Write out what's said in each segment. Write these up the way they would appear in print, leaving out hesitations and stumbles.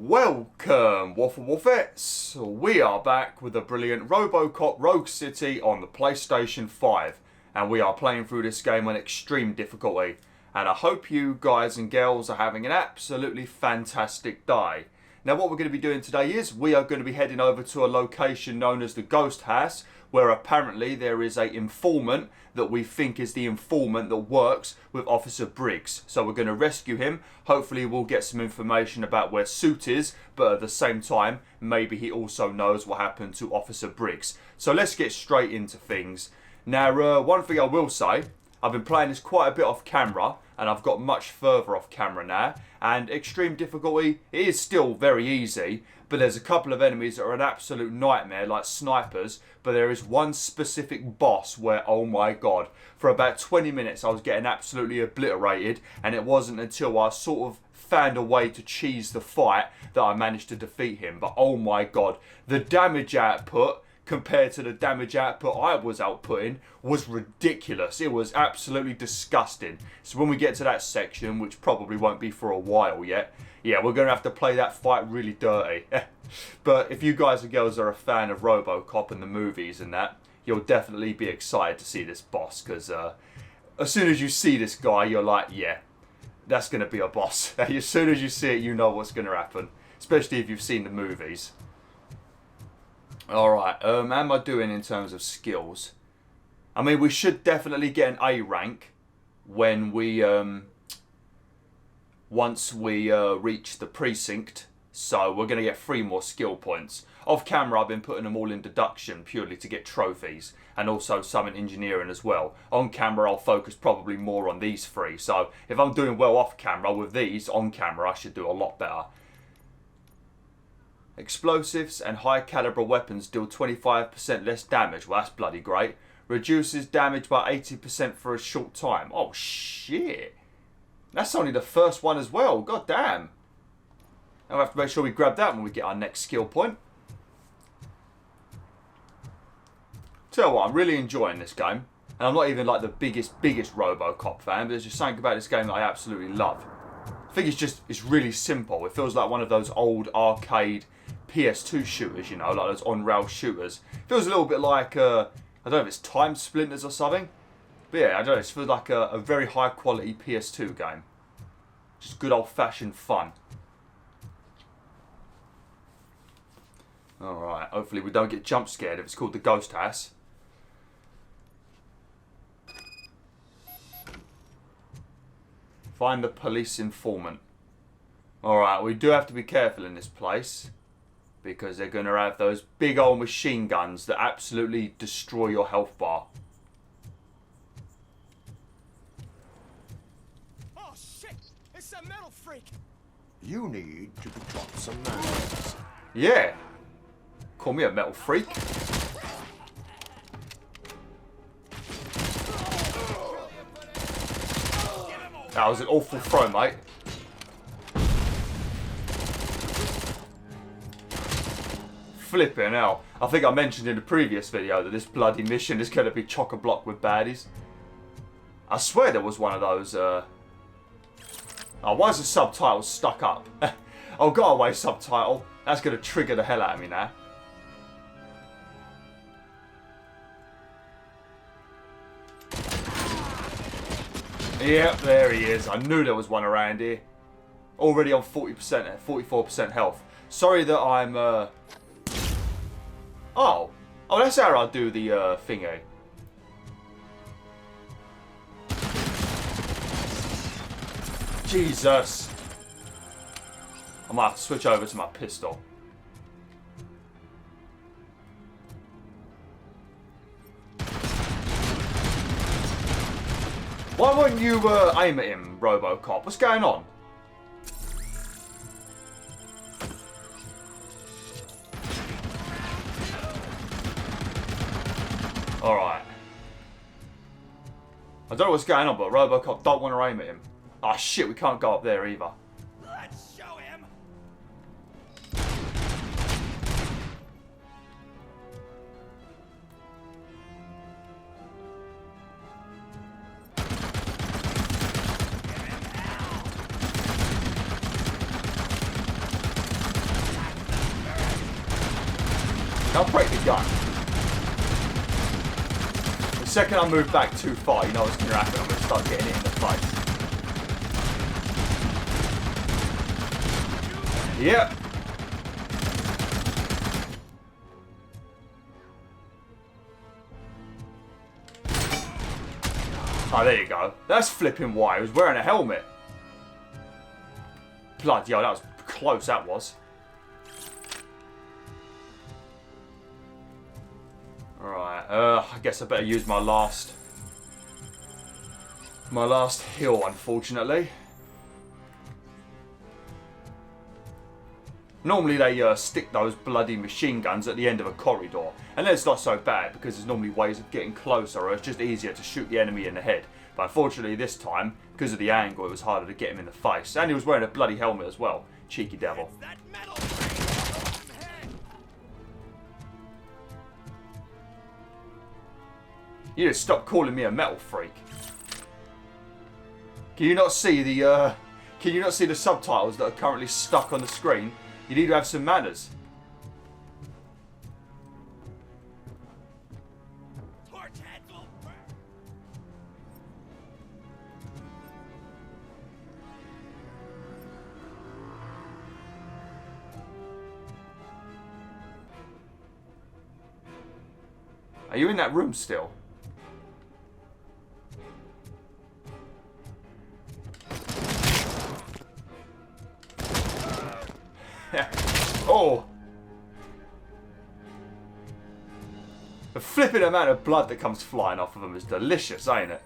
Welcome, WolfTheWolfettes! We are back with the brilliant RoboCop Rogue City on the PlayStation 5. And we are playing through this game on extreme difficulty. And I hope you guys and girls are having an absolutely fantastic day. Now what we're going to be doing today is we are going to be heading over to a location known as the Ghost House, where apparently there is a informant that we think is the informant that works with Officer Briggs. So we're going to rescue him. Hopefully we'll get some information about where Suit is, but at the same time, maybe he also knows what happened to Officer Briggs. So let's get straight into things. Now, one thing I will say, I've been playing this quite a bit off camera, and I've got much further off camera now, and extreme difficulty, it is still very easy, but there's a couple of enemies that are an absolute nightmare, like snipers, but there is one specific boss where, oh my god, for about 20 minutes I was getting absolutely obliterated, and it wasn't until I sort of found a way to cheese the fight that I managed to defeat him. But oh my god, the damage output compared to the damage output I was outputting was ridiculous. It was absolutely disgusting. So when we get to that section, which probably won't be for a while yet, yeah, we're going to have to play that fight really dirty. But if you guys and girls are a fan of RoboCop and the movies and that, you'll definitely be excited to see this boss, because as soon as you see this guy, you're like, yeah, that's going to be a boss. As soon as you see it, you know what's going to happen, especially if you've seen the movies. Alright, how am I doing in terms of skills? I mean, we should definitely get an A rank when we, once we reach the precinct. So we're going to get 3 more skill points. Off camera, I've been putting them all in deduction purely to get trophies, and also some in engineering as well. On camera, I'll focus probably more on these 3. So if I'm doing well off camera with these, on camera, I should do a lot better. Explosives and high caliber weapons deal 25% less damage. Well, that's bloody great. Reduces damage by 80% for a short time. Oh shit. That's only the first one as well. God damn. Now we have to make sure we grab that when we get our next skill point. Tell you what, I'm really enjoying this game. And I'm not even like the biggest RoboCop fan, but there's just something about this game that I absolutely love. I think it's really simple. It feels like one of those old arcade PS2 shooters, you know, like those on-rail shooters. It feels a little bit like, I don't know if it's Time Splinters or something. But yeah, I don't know, it feels like a very high quality PS2 game. Just good old-fashioned fun. Alright, hopefully we don't get jump scared if it's called the Ghost House. Find the police informant. Alright, we do have to be careful in this place, because they're going to have those big old machine guns that absolutely destroy your health bar. Oh shit! It's a metal freak! You need to be taught some manners. Yeah. Call me a metal freak. That was an awful throw, mate. Flipping hell. I think I mentioned in the previous video that this bloody mission is going to be chock-a-block with baddies. I swear there was one of those, Oh, why is the subtitle stuck up? Oh, go away, subtitle. That's going to trigger the hell out of me now. Yep, there he is. I knew there was one around here. Already on 40%, 44% health. Sorry that I'm, Oh, that's how I do the, thingy. Jesus. I might have to switch over to my pistol. Why won't you aim at him, RoboCop? What's going on? Alright. I don't know what's going on, but RoboCop don't want to aim at him. Ah, shit, we can't go up there either. Let's show him! Now break the gun. The second I move back too far, you know what's going to happen. I'm going to start getting it in the face. Yep. Oh, there you go. That's flipping why. He was wearing a helmet. Bloody hell, that was close, that was. Alright, I guess I better use my last heal, unfortunately. Normally they stick those bloody machine guns at the end of a corridor. And then it's not so bad because there's normally ways of getting closer, or it's just easier to shoot the enemy in the head. But unfortunately this time, because of the angle, it was harder to get him in the face. And he was wearing a bloody helmet as well. Cheeky devil. That metal freak. You just stop calling me a metal freak. Can you not see the subtitles that are currently stuck on the screen? You need to have some manners. Torch heads will burn. Are you in that room still? Oh! The flipping amount of blood that comes flying off of them is delicious, ain't it?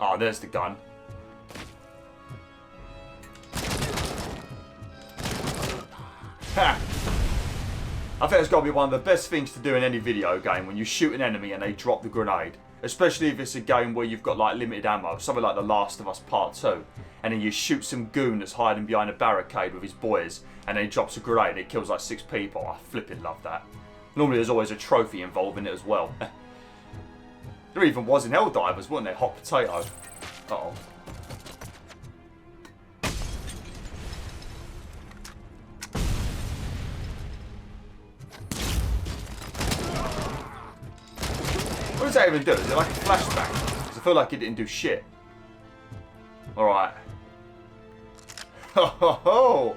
Oh, there's the gun. Ha! I think it's got to be one of the best things to do in any video game when you shoot an enemy and they drop the grenade. Especially if it's a game where you've got like limited ammo, something like The Last of Us Part 2. And then you shoot some goon that's hiding behind a barricade with his boys, and then he drops a grenade and it kills like 6 people. I flipping love that. Normally there's always a trophy involved in it as well. There even was in Helldivers, wasn't there? Hot potato. Uh-oh. What does that even do? Is it like a flashback? Because I feel like it didn't do shit. Alright. Ho ho ho!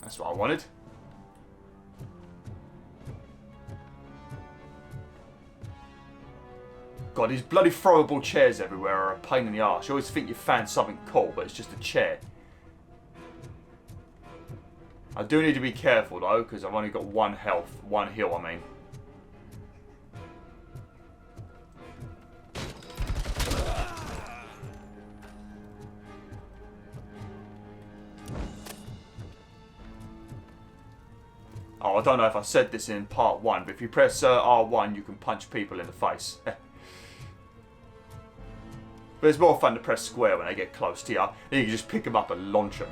That's what I wanted. God, these bloody throwable chairs everywhere are a pain in the arse. You always think you found something cool, but it's just a chair. I do need to be careful though, because I've only got 1 health. 1 heal, I mean. Oh, I don't know if I said this in part 1, but if you press R1, you can punch people in the face. But it's more fun to press square when they get close to you. Then you can just pick them up and launch them.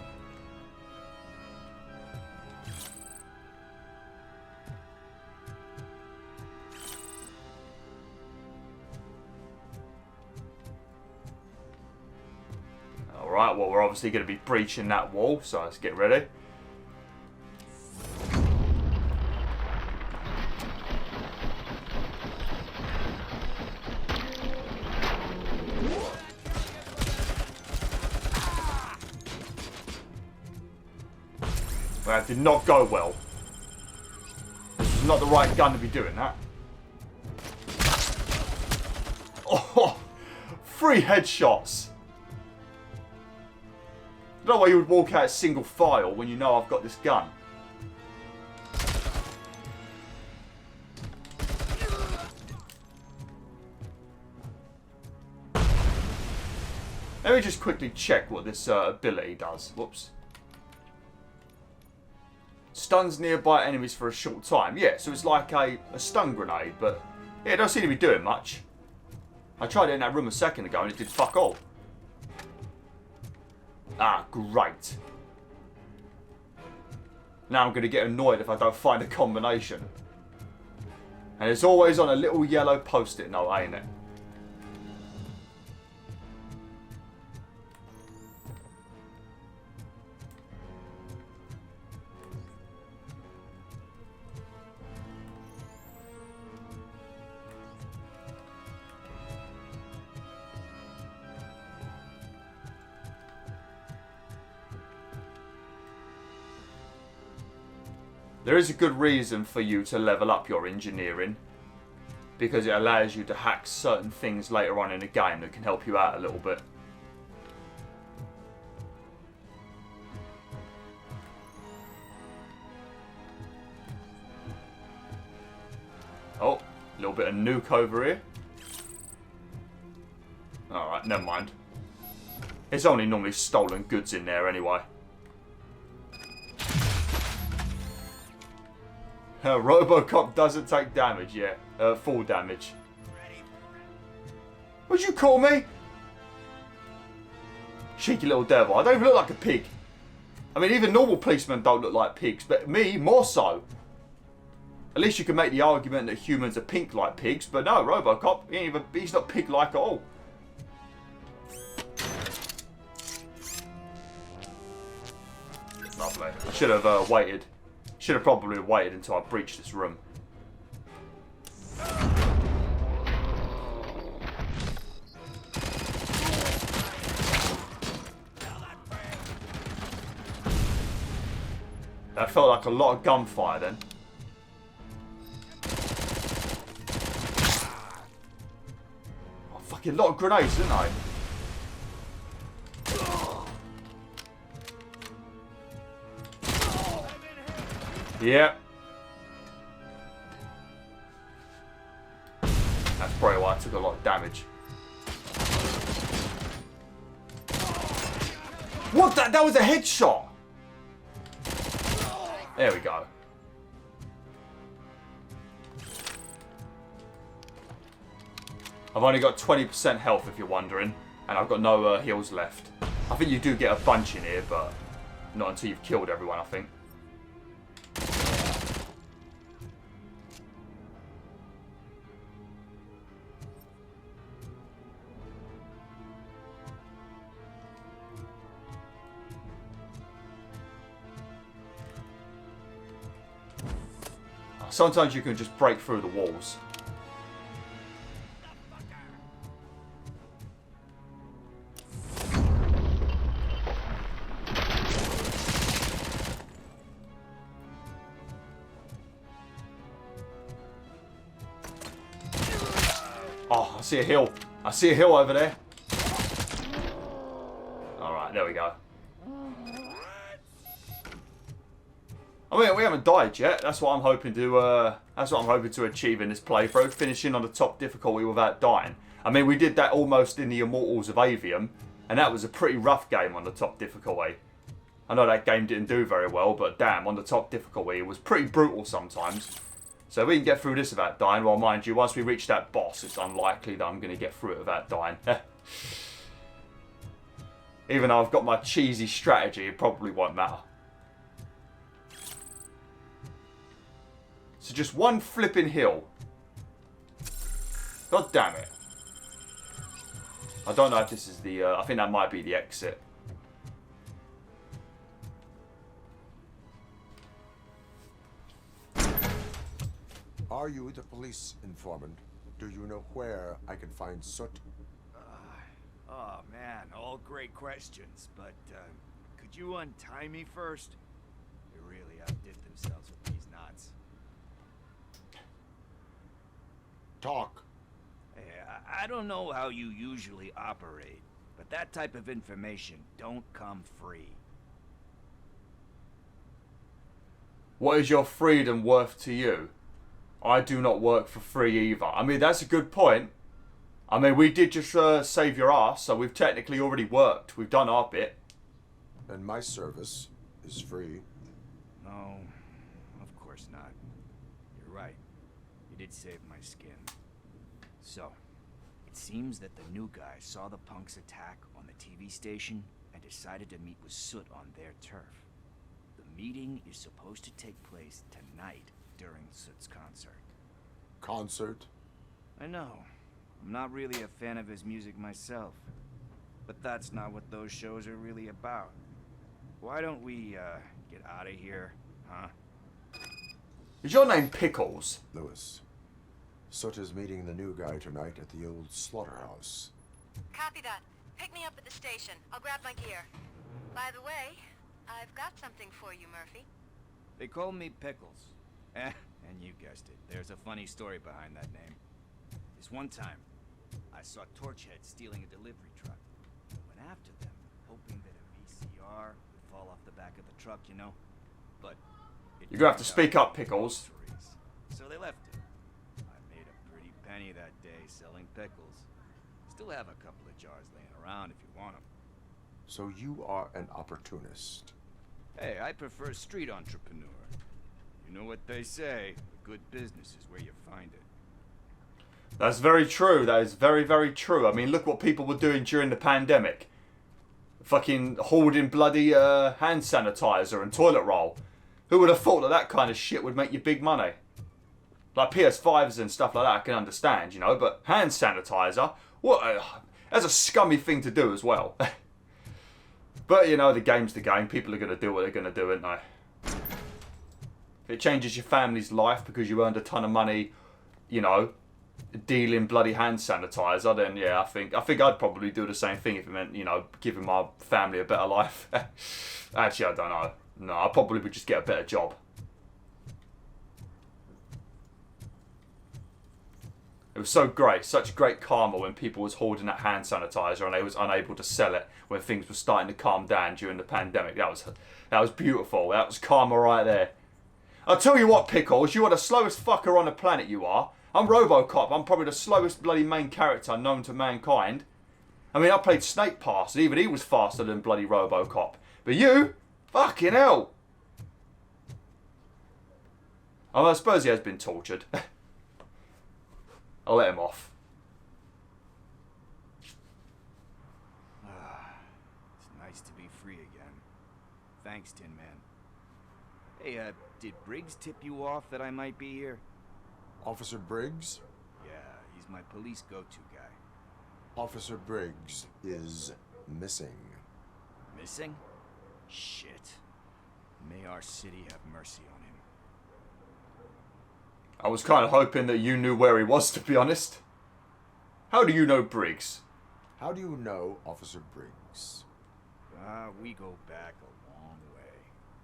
Alright, well, we're obviously going to be breaching that wall, so let's get ready. Well, that did not go well. This is not the right gun to be doing that. Oh, 3 headshots. I don't know why you would walk out single file when you know I've got this gun. Let me just quickly check what this ability does. Whoops. Stuns nearby enemies for a short time. Yeah, so it's like a stun grenade, but yeah, it don't seem to be doing much. I tried it in that room a second ago and it did fuck all. Ah, great. Now I'm going to get annoyed if I don't find a combination. And it's always on a little yellow post-it note, ain't it? There is a good reason for you to level up your engineering, because it allows you to hack certain things later on in the game that can help you out a little bit. Oh, a little bit of nuke over here. Alright, never mind. It's only normally stolen goods in there anyway. RoboCop doesn't take damage, yeah. Full damage. What'd you call me? Cheeky little devil. I don't even look like a pig. I mean, even normal policemen don't look like pigs, but me, more so. At least you can make the argument that humans are pink like pigs, but no, RoboCop, he's not pig-like at all. Lovely. I should have waited. Should have probably waited until I breached this room. That felt like a lot of gunfire then. Oh, fucking lot of grenades, didn't I? Yep. That's probably why I took a lot of damage. What? That was a headshot! There we go. I've only got 20% health if you're wondering, and I've got no heals left. I think you do get a bunch in here, but not until you've killed everyone, I think. Sometimes you can just break through the walls. Oh, I see a hill. I see a hill over there. Alright, there we go. I mean, we haven't died yet. That's what I'm hoping to achieve in this playthrough, finishing on the top difficulty without dying. I mean, we did that almost in the Immortals of Avium, and that was a pretty rough game on the top difficulty. I know that game didn't do very well, but damn, on the top difficulty, it was pretty brutal sometimes. So if we can get through this without dying, well, mind you, once we reach that boss, it's unlikely that I'm going to get through it without dying. Even though I've got my cheesy strategy, it probably won't matter. So just one flipping hill. God damn it. I don't know if this is the... I think that might be the exit. Are you the police informant? Do you know where I can find Soot? Oh man, all great questions, but could you untie me first? They really outdid themselves with these knots. Talk. Hey, I don't know how you usually operate, but that type of information don't come free. What is your freedom worth to you? I do not work for free either. I mean, that's a good point. I mean, we did just save your ass, so we've technically already worked. We've done our bit. And my service is free. No, of course not. You're right. You did save my skin. So, it seems that the new guy saw the punks attack on the TV station and decided to meet with Soot on their turf. The meeting is supposed to take place tonight during Soot's concert. concert. I know. I'm not really a fan of his music myself. But that's not what those shows are really about. Why don't we, get out of here, huh? Is your name Pickles? Lewis, Soot is meeting the new guy tonight at the old slaughterhouse. Copy that. Pick me up at the station. I'll grab my gear. By the way, I've got something for you, Murphy. They call me Pickles. And you guessed it, there's a funny story behind that name. This one time, I saw Torchhead stealing a delivery truck. I went after them, hoping that a VCR would fall off the back of the truck, you know? But You're gonna have to speak up, Pickles. So they left it. I made a pretty penny that day selling pickles. Still have a couple of jars laying around if you want them. So you are an opportunist. Hey, I prefer street entrepreneur. You know what they say, a good business is where you find it. That's very true. That is very, very true. I mean, look what people were doing during the pandemic. Fucking hoarding bloody hand sanitizer and toilet roll. Who would have thought that that kind of shit would make you big money? Like PS5s and stuff like that, I can understand, you know, but hand sanitizer, that's a scummy thing to do as well. But, you know, the game's the game. People are going to do what they're going to do, aren't they? If it changes your family's life because you earned a ton of money, you know, dealing bloody hand sanitizer, then yeah, I think I'd probably do the same thing if it meant, you know, giving my family a better life. Actually, I don't know. No, I probably would just get a better job. It was so great, such great karma when people was hoarding that hand sanitizer and they was unable to sell it when things were starting to calm down during the pandemic. That was beautiful. That was karma right there. I'll tell you what, Pickles, you are the slowest fucker on the planet, you are. I'm RoboCop. I'm probably the slowest bloody main character known to mankind. I mean, I played Snake Pass, and even he was faster than bloody RoboCop. But you, fucking hell. I suppose he has been tortured. I'll let him off. It's nice to be free again. Thanks, Tin Man. Hey, did Briggs tip you off that I might be here? Officer Briggs? Yeah, he's my police go-to guy. Officer Briggs is missing. Missing? Shit. May our city have mercy on him. I was kind of hoping that you knew where he was, to be honest. How do you know Briggs? How do you know Officer Briggs? We go back a long way.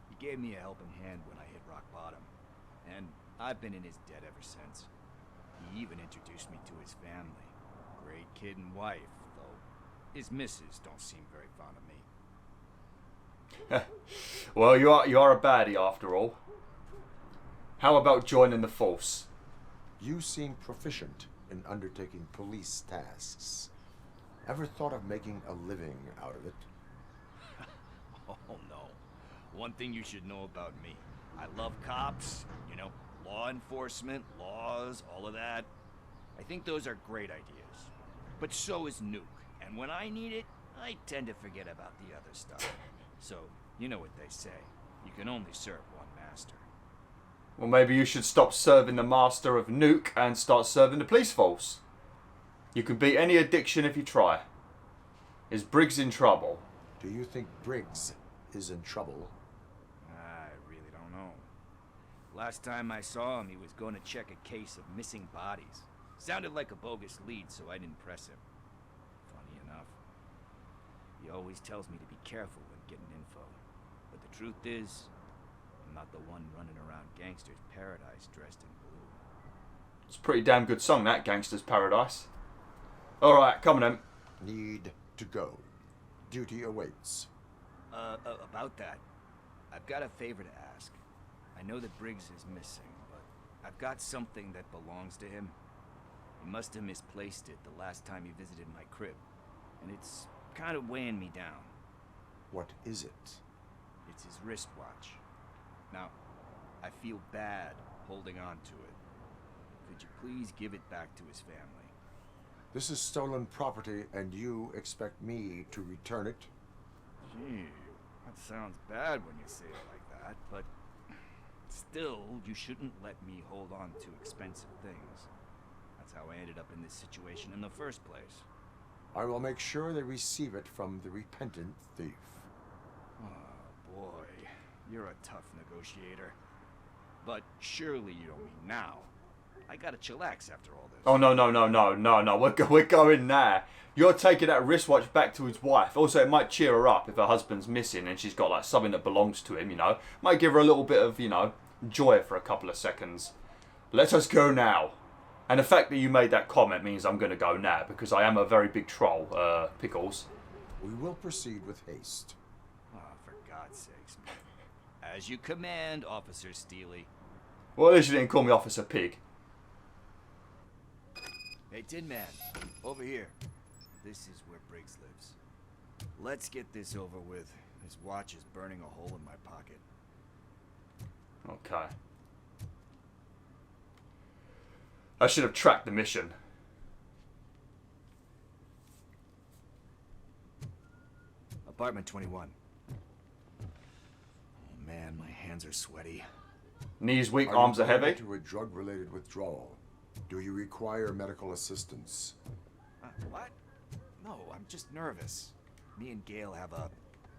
He gave me a helping hand when I hit rock bottom. And I've been in his debt ever since. He even introduced me to his family. Great kid and wife, though his missus don't seem very fond of me. Well, you are a baddie after all. How about joining the force? You seem proficient in undertaking police tasks. Ever thought of making a living out of it? Oh no. One thing you should know about me. I love cops, you know, law enforcement, laws, all of that. I think those are great ideas. But so is Nuke. And when I need it, I tend to forget about the other stuff. So, you know what they say. You can only serve one master. Well, maybe you should stop serving the master of Nuke and start serving the police force. You can beat any addiction if you try. Is Briggs in trouble? Do you think Briggs is in trouble? I really don't know. Last time I saw him, he was going to check a case of missing bodies. Sounded like a bogus lead, so I didn't press him. Funny enough. He always tells me to be careful when getting info. But the truth is, I'm not the one running around Gangster's Paradise dressed in blue. It's a pretty damn good song, that, Gangster's Paradise. Alright, come on then. Need to go. Duty awaits. About that, I've got a favor to ask. I know that Briggs is missing, but I've got something that belongs to him. He must have misplaced it the last time he visited my crib, and it's kind of weighing me down. What is it? It's his wristwatch. Now, I feel bad holding on to it. Could you please give it back to his family? This is stolen property, and you expect me to return it? Gee, that sounds bad when you say it like that, but Still, you shouldn't let me hold on to expensive things. That's how I ended up in this situation in the first place. I will make sure they receive it from the repentant thief. Oh, boy. You're a tough negotiator. But surely you don't mean now. I gotta chillax after all this. Oh, no. We're going there. You're taking that wristwatch back to his wife. Also, it might cheer her up if her husband's missing and she's got like something that belongs to him, you know. Might give her a little bit of, you know, joy for a couple of seconds. Let us go now. And the fact that you made that comment means I'm going to go now because I am a very big troll, Pickles. We will proceed with haste. Oh, for God's sakes. As you command, Officer Steely. Well, at least you didn't call me Officer Pig. Hey, Tin Man, over here. This is where Briggs lives. Let's get this over with. His watch is burning a hole in my pocket. Okay. I should have tracked the mission. Apartment 21. Oh man, my hands are sweaty. Knees weak, arms are heavy. To a drug-related withdrawal. Do you require medical assistance? What? No, I'm just nervous. Me and Gail have a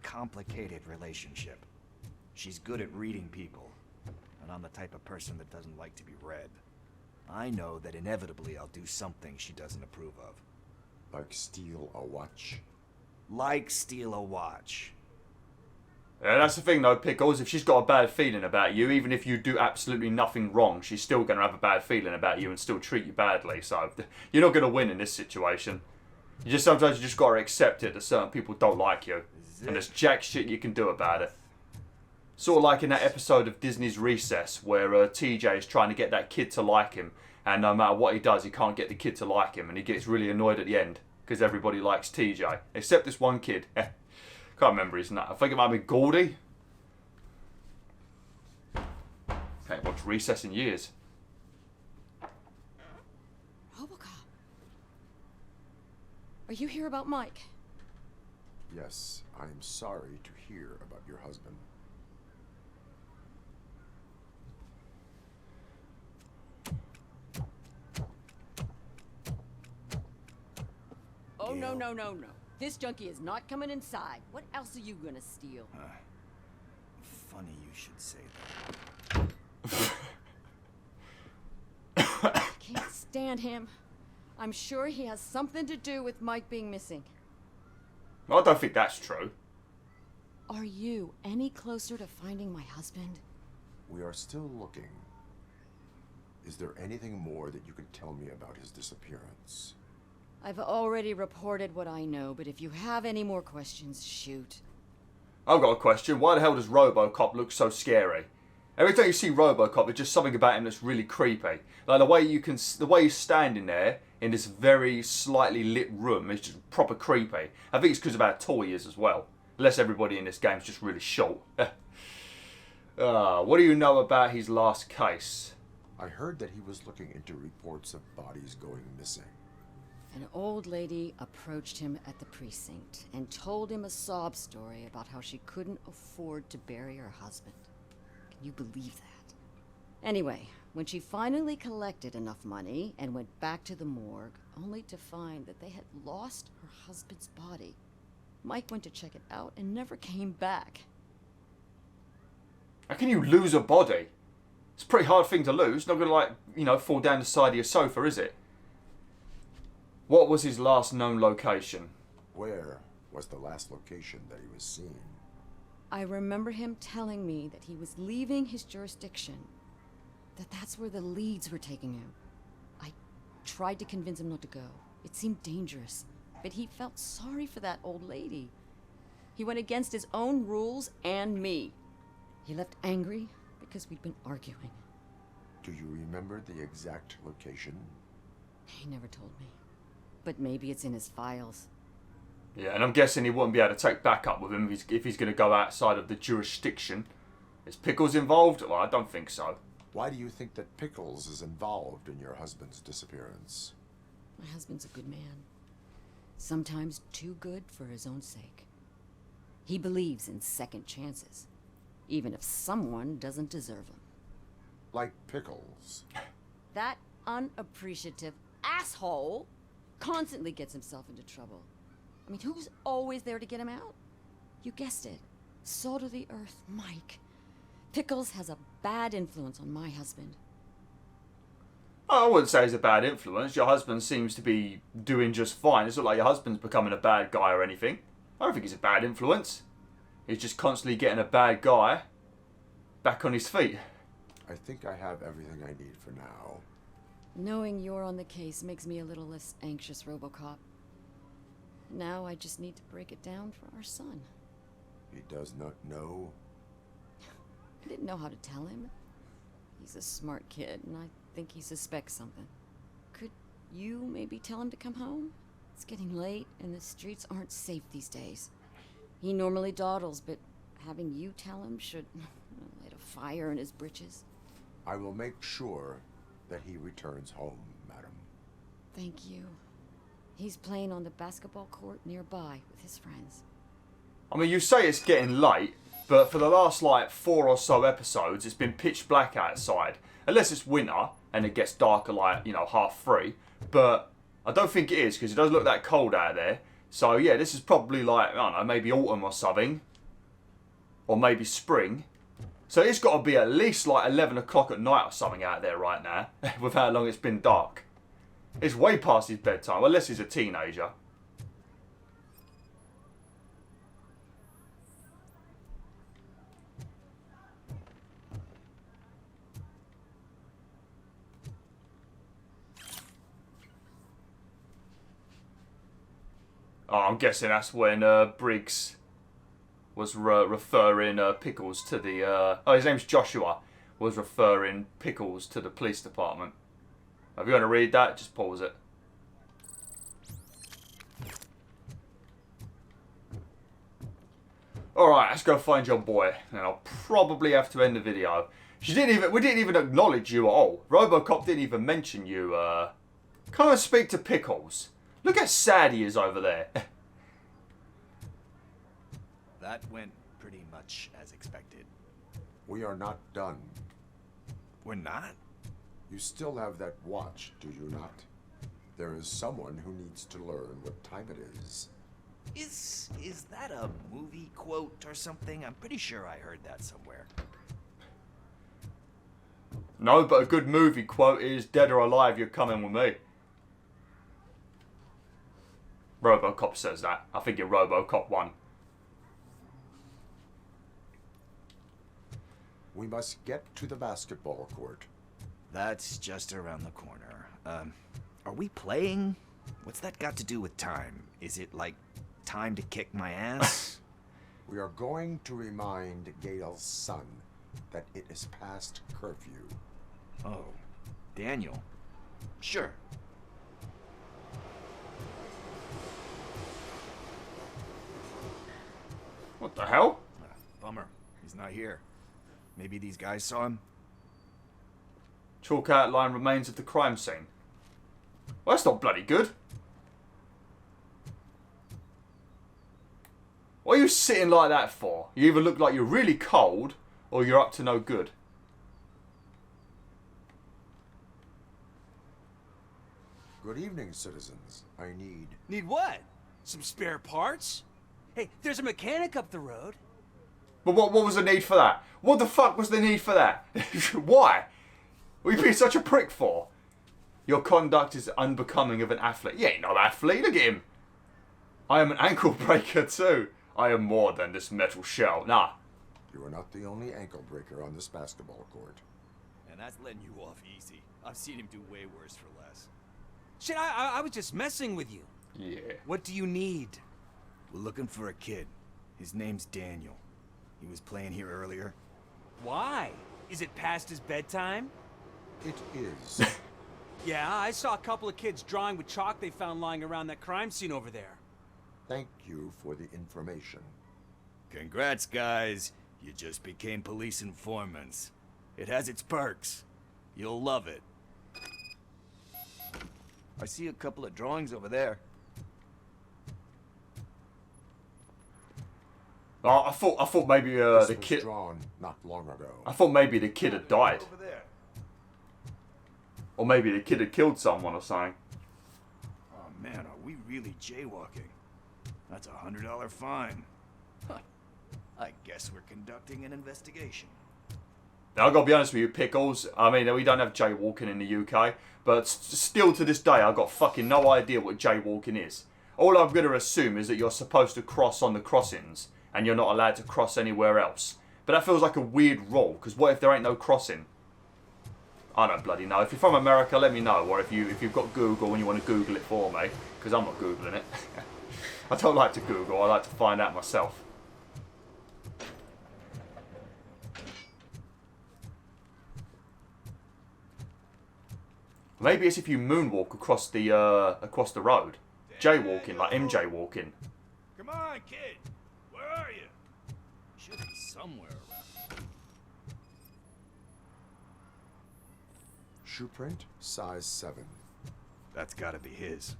complicated relationship. She's good at reading people, and I'm the type of person that doesn't like to be read. I know that inevitably I'll do something she doesn't approve of. Like steal a watch? Like steal a watch. Yeah, that's the thing though, Pickles. If she's got a bad feeling about you, even if you do absolutely nothing wrong, she's still going to have a bad feeling about you and still treat you badly. So you're not going to win in this situation. Sometimes you just got to accept it that certain people don't like you. And there's jack shit you can do about it. Sort of like in that episode of Disney's Recess where TJ is trying to get that kid to like him. And no matter what he does, he can't get the kid to like him. And he gets really annoyed at the end because everybody likes TJ. Except this one kid. Can't remember his name. I think it might be Goldie. Haven't watched Recess in years. RoboCop. Are you here about Mike? Yes, I am sorry to hear about your husband. Oh, no. This junkie is not coming inside. What else are you gonna steal? Funny you should say that. I can't stand him. I'm sure he has something to do with Mike being missing. I don't think that's true. Are you any closer to finding my husband? We are still looking. Is there anything more that you can tell me about his disappearance? I've already reported what I know, but if you have any more questions, shoot. I've got a question. Why the hell does RoboCop look so scary? Every time you see RoboCop, there's just something about him that's really creepy. Like the way he's standing there in this very slightly lit room is just proper creepy. I think it's because of how tall he is as well. Unless everybody in this game is just really short. What do you know about his last case? I heard that he was looking into reports of bodies going missing. An old lady approached him at the precinct and told him a sob story about how she couldn't afford to bury her husband. Can you believe that? Anyway, when she finally collected enough money and went back to the morgue, only to find that they had lost her husband's body, Mike went to check it out and never came back. How can you lose a body? It's a pretty hard thing to lose. Not gonna fall down the side of your sofa, is it? What was his last known location? Where was the last location that he was seen? I remember him telling me that he was leaving his jurisdiction, that's where the leads were taking him. I tried to convince him not to go. It seemed dangerous, but he felt sorry for that old lady. He went against his own rules and me. He left angry because we'd been arguing. Do you remember the exact location? He never told me. But maybe it's in his files. Yeah, and I'm guessing he wouldn't be able to take backup with him if he's going to go outside of the jurisdiction. Is Pickles involved? Well, I don't think so. Why do you think that Pickles is involved in your husband's disappearance? My husband's a good man. Sometimes too good for his own sake. He believes in second chances, even if someone doesn't deserve them. Like Pickles. That unappreciative asshole constantly gets himself into trouble. I mean, who's always there to get him out? You guessed it. Salt of the earth, Mike. Pickles has a bad influence on my husband. I wouldn't say he's a bad influence. Your husband seems to be doing just fine. It's not like your husband's becoming a bad guy or anything. I don't think he's a bad influence. He's just constantly getting a bad guy back on his feet. I think I have everything I need for now. Knowing you're on the case makes me a little less anxious, RoboCop. Now I just need to break it down for our son. He does not know. I didn't know how to tell him. He's a smart kid, and I think he suspects something. Could you maybe tell him to come home? It's getting late, and the streets aren't safe these days. He normally dawdles, but having you tell him should light a fire in his britches. I will make sure that he returns home, madam. Thank you. He's playing on the basketball court nearby with his friends. I mean, you say it's getting late, but for the last, like, 4 or so episodes, it's been pitch black outside. Unless it's winter, and it gets darker, like, 3:30. But I don't think it is, because it doesn't look that cold out there. So, yeah, this is probably, like, I don't know, maybe autumn or something. Or maybe spring. So it's got to be at least, like, 11 o'clock at night or something out there right now, with how long it's been dark. It's way past his bedtime, unless he's a teenager. Oh, I'm guessing that's when Briggs was referring Pickles to the... oh, his name's Joshua. Was referring Pickles to the police department. If you want to read that, just pause it. Alright, let's go find your boy. And I'll probably have to end the video. We didn't even acknowledge you at all. RoboCop didn't even mention you. Come and speak to Pickles. Look how sad he is over there. That went pretty much as expected. We are not done. We're not? You still have that watch, do you not? There is someone who needs to learn what time it is. Is that a movie quote or something? I'm pretty sure I heard that somewhere. No, but a good movie quote is, "Dead or alive, you're coming with me." RoboCop says that. I think in RoboCop 1. We must get to the basketball court. That's just around the corner. Are we playing? What's that got to do with time? Is it like time to kick my ass? We are going to remind Gail's son that it is past curfew. Oh, Daniel. Sure. What the hell? Bummer. He's not here. Maybe these guys saw him? Chalk outline remains of the crime scene. Well, that's not bloody good. What are you sitting like that for? You either look like you're really cold, or you're up to no good. Good evening, citizens. I need... Need what? Some spare parts? Hey, there's a mechanic up the road. But what was the need for that? What the fuck was the need for that? Why? What are you being such a prick for? Your conduct is unbecoming of an athlete. You ain't no athlete, look at him. I am an ankle breaker too. I am more than this metal shell. Nah. You are not the only ankle breaker on this basketball court. And that's letting you off easy. I've seen him do way worse for less. Shit, I was just messing with you. Yeah. What do you need? We're looking for a kid. His name's Daniel. He was playing here earlier. Why? Is it past his bedtime? It is. Yeah, I saw a couple of kids drawing with chalk they found lying around that crime scene over there. Thank you for the information. Congrats, guys. You just became police informants. It has its perks. You'll love it. I see a couple of drawings over there. Oh, I thought maybe the This was kid. drawn not long ago. I thought maybe the kid had died. Over there. Or maybe the kid had killed someone or something. Oh man, are we really jaywalking? That's a $100 fine. Huh. I guess we're conducting an investigation. Now, I've got to be honest with you, Pickles. I mean, we don't have jaywalking in the UK. But still to this day, I've got fucking no idea what jaywalking is. All I'm going to assume is that you're supposed to cross on the crossings. And you're not allowed to cross anywhere else. But that feels like a weird rule. Because what if there ain't no crossing? I don't bloody know. If you're from America, let me know. Or if you've got Google and you want to Google it for me. Because I'm not Googling it. I don't like to Google. I like to find out myself. Maybe it's if you moonwalk across the road. Jaywalking, like MJ walking. Come on, kid. Where are you? Should be somewhere around. Shoe print, size 7. That's gotta be his.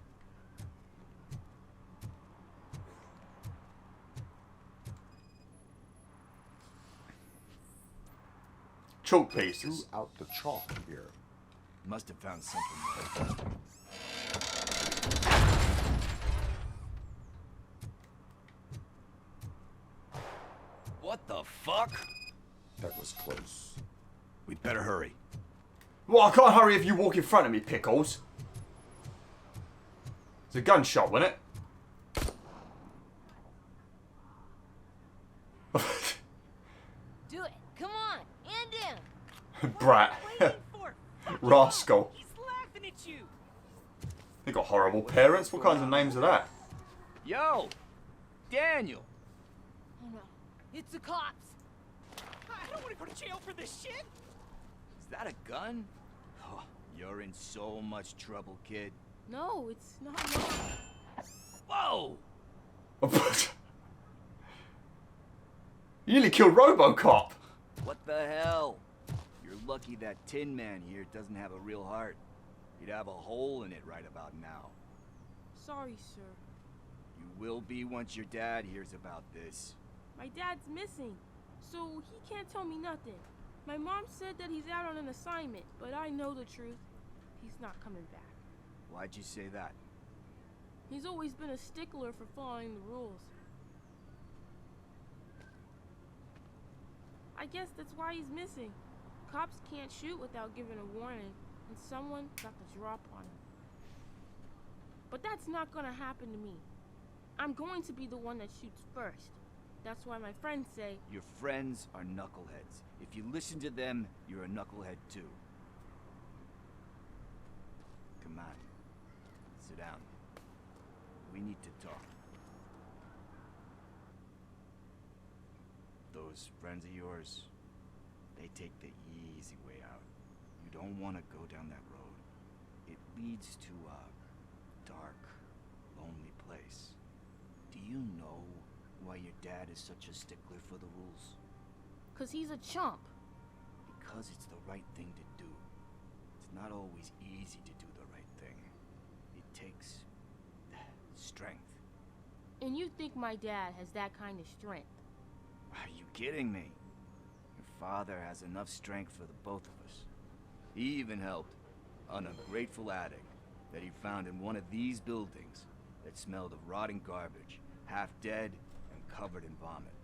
Chalk pieces. Threw out the chalk here. Must have found something. What the fuck? That was close. We'd better hurry. Well, I can't hurry if you walk in front of me, Pickles. It's a gunshot, wasn't it? Do it. Come on. And down. Brat. Rascal. He's laughing at you. They got horrible parents. What kinds of names are that? Yo! Daniel! Oh no. It's the cops. I don't want to go to jail for this shit. Is that a gun? Oh, you're in so much trouble, kid. No, it's not mine. Whoa! You nearly killed RoboCop. What the hell? You're lucky that Tin Man here doesn't have a real heart. He'd have a hole in it right about now. Sorry, sir. You will be once your dad hears about this. My dad's missing, so he can't tell me nothing. My mom said that he's out on an assignment, but I know the truth. He's not coming back. Why'd you say that? He's always been a stickler for following the rules. I guess that's why he's missing. Cops can't shoot without giving a warning, and someone got the drop on him. But that's not gonna happen to me. I'm going to be the one that shoots first. That's why my friends say... Your friends are knuckleheads. If you listen to them, you're a knucklehead too. Come on. Sit down. We need to talk. Those friends of yours, they take the easy way out. You don't want to go down that road. It leads to a dark, lonely place. Do you know why your dad is such a stickler for the rules? 'Cause he's a chump. Because it's the right thing to do. It's not always easy to do the right thing. It takes strength. And you think my dad has that kind of strength? Are you kidding me? Your father has enough strength for the both of us. He even helped an ungrateful addict that he found in one of these buildings that smelled of rotting garbage, half dead and covered in vomit.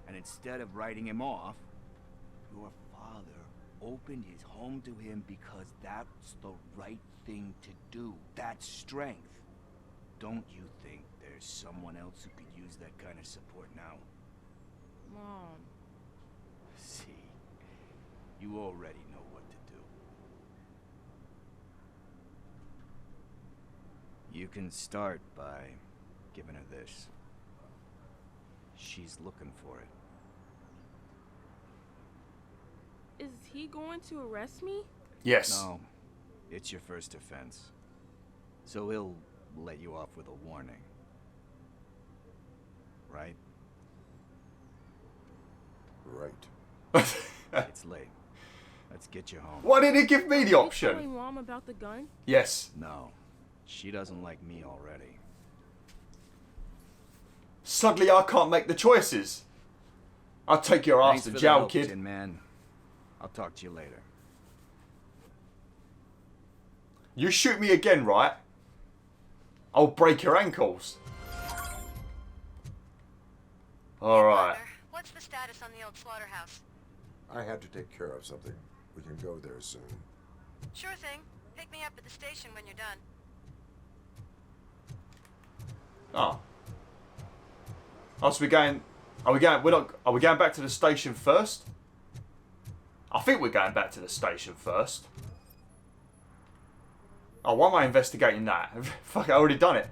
And instead of writing him off, your father opened his home to him because that's the right thing to do. That's strength. Don't you think there's someone else who could use that kind of support now? Mom. See, you already know what to do. You can start by giving her this. She's looking for it. Is he going to arrest me? Yes. No, it's your first offense. So he'll let you off with a warning. Right? Right. It's late. Let's get you home. Why didn't he give me the Are you option? telling Mom about the gun? Yes. No, she doesn't like me already. Suddenly I can't make the choices. I'll take your ass Thanks to for the jail, help, kid. Tin Man. I'll talk to you later. You shoot me again, right? I'll break your ankles. Alright. What's the status on the old slaughterhouse? I had to take care of something. We can go there soon. Sure thing. Pick me up at the station when you're done. Oh. Oh, so we're going... Are we going back to the station first? I think we're going back to the station first. Oh, why am I investigating that? Fuck, I already done it.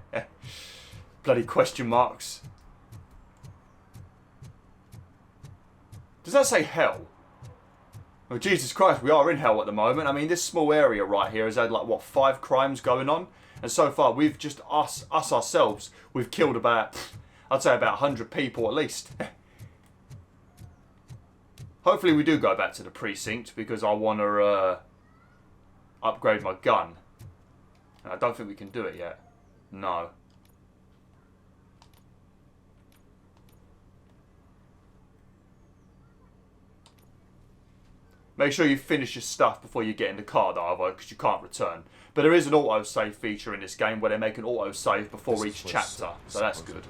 Bloody question marks. Does that say hell? Oh, Jesus Christ, we are in hell at the moment. I mean, this small area right here has had, like, what, 5 crimes going on? And so far, we've just, us ourselves, we've killed about, I'd say about 100 people at least. Hopefully we do go back to the precinct, because I want to upgrade my gun. And I don't think we can do it yet. No. Make sure you finish your stuff before you get in the car, though, because you can't return. But there is an auto-save feature in this game where they make an auto-save before each chapter, so that's good.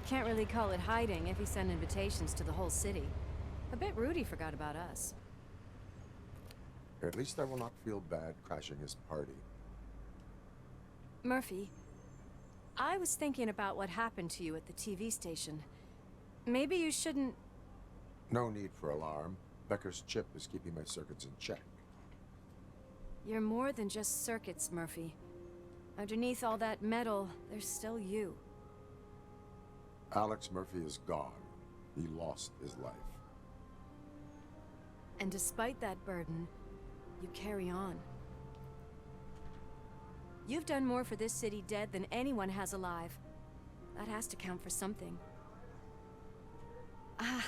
Can't really call it hiding if he sent invitations to the whole city. I bet Rudy forgot about us. At least I will not feel bad crashing his party. Murphy, I was thinking about what happened to you at the TV station. Maybe you shouldn't... No need for alarm. Becker's chip is keeping my circuits in check. You're more than just circuits, Murphy. Underneath all that metal, there's still you. Alex Murphy is gone. He lost his life. And despite that burden, you carry on. You've done more for this city dead than anyone has alive. That has to count for something.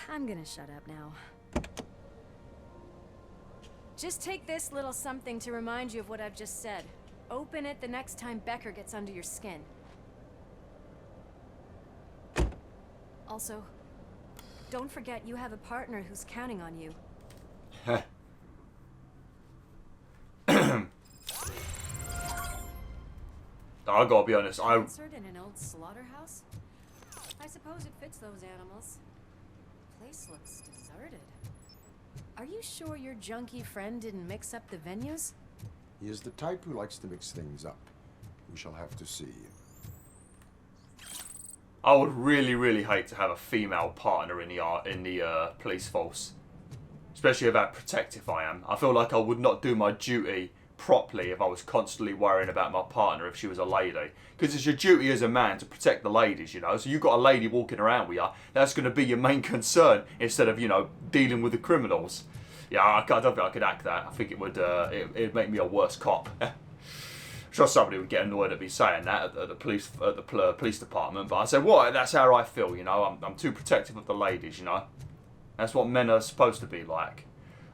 I'm gonna shut up now. Just take this little something to remind you of what I've just said. Open it the next time Becker gets under your skin. Also, don't forget you have a partner who's counting on you. I gotta be honest, Answered in an old slaughterhouse? I suppose it fits those animals. The place looks deserted. Are you sure your junkie friend didn't mix up the venues? He is the type who likes to mix things up. We shall have to see. I would really, really hate to have a female partner in the police force. Especially of how protective I am. I feel like I would not do my duty properly if I was constantly worrying about my partner if she was a lady. Because it's your duty as a man to protect the ladies, you know. So you've got a lady walking around with you. That's going to be your main concern instead of, you know, dealing with the criminals. Yeah, I don't think I could act that. I think it would it'd make me a worse cop. I'm sure somebody would get annoyed at me saying that at the police department. But I say, what? That's how I feel, you know. I'm too protective of the ladies, you know. That's what men are supposed to be like.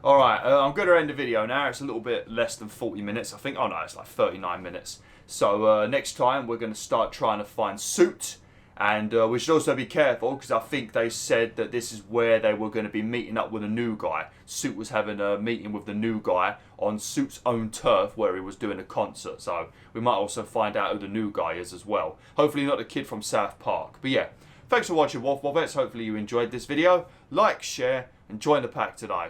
Alright, I'm going to end the video now. It's a little bit less than 40 minutes, I think. Oh no, it's like 39 minutes. So next time we're going to start trying to find Suit. And we should also be careful because I think they said that this is where they were going to be meeting up with a new guy. Suit was having a meeting with the new guy on Suit's own turf where he was doing a concert. So we might also find out who the new guy is as well. Hopefully not the kid from South Park. But yeah, thanks for watching, BwolfTheWolf. Hopefully you enjoyed this video. Like, share, and join the pack today.